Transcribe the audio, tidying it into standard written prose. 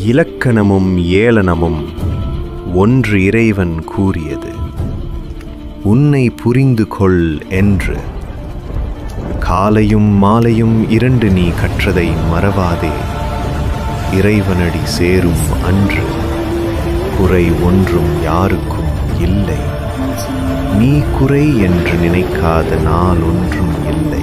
இலக்கணமும் ஏளனமும் ஒன்று இறைவன் கூறியது. உன்னை புரிந்து கொள் என்று. காலையும் மாலையும் 2 நீ கற்றதை மறவாதே. இறைவனடி சேரும் அன்று குறை ஒன்றும் யாருக்கும் இல்லை. நீ குறை என்று நினைக்காத நாள் ஒன்றும் இல்லை.